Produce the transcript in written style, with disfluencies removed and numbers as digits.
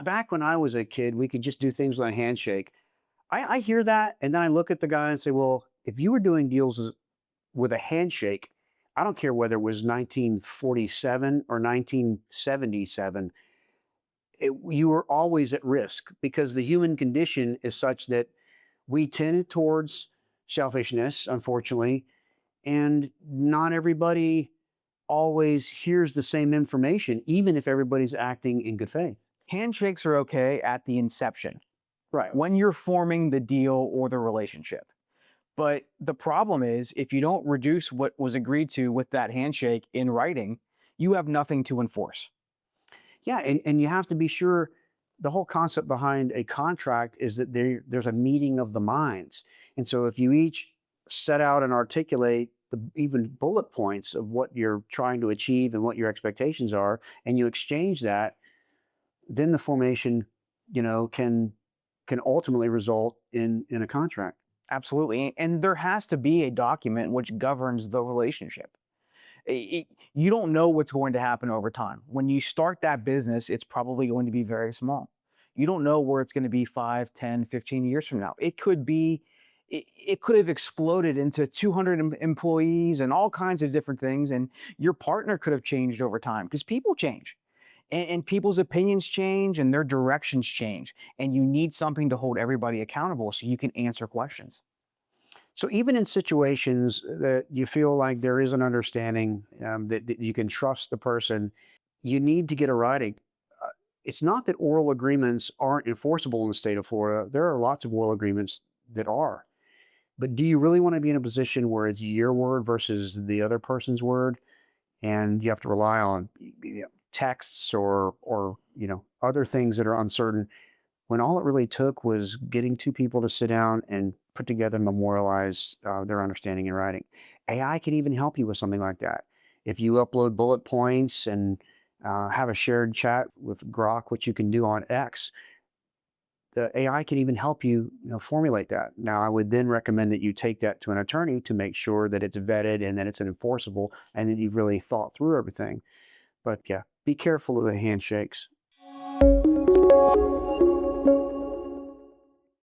Back when I was a kid, we could just do things with a handshake. I hear that, and then I look at the guy and say, well, if you were doing deals with a handshake, I don't care whether it was 1947 or 1977, you were always at risk because the human condition is such that we tend towards selfishness, unfortunately, and not everybody always hears the same information, even if everybody's acting in good faith. Handshakes are okay at the inception Right. when you're forming the deal or the relationship. But the problem is, if you don't reduce what was agreed to with that handshake in writing, you have nothing to enforce. Yeah, and you have to be sure the whole concept behind a contract is that there's a meeting of the minds. And so if you each set out and articulate the even bullet points of what you're trying to achieve and what your expectations are, and you exchange that, then the formation, can ultimately result in a contract. Absolutely. And there has to be a document which governs the relationship. You don't know what's going to happen over time. When you start that business, it's probably going to be very small. You don't know where it's going to be 5, 10, 15 years from now. It could have exploded into 200 employees and all kinds of different things. And your partner could have changed over time because people change and people's opinions change and their directions change. And you need something to hold everybody accountable so you can answer questions. So even in situations that you feel like there is an understanding, that you can trust the person, you need to get a writing. It's not that oral agreements aren't enforceable in the state of Florida. There are lots of oral agreements that are. But do you really want to be in a position where it's your word versus the other person's word, and you have to rely on texts or other things that are uncertain? When all it really took was getting two people to sit down and put together, memorialize their understanding in writing. AI can even help you with something like that. If you upload bullet points and have a shared chat with Grok, which you can do on X, the AI can even help you, formulate that. Now, I would then recommend that you take that to an attorney to make sure that it's vetted and that it's enforceable and that you've really thought through everything. But yeah, be careful of the handshakes.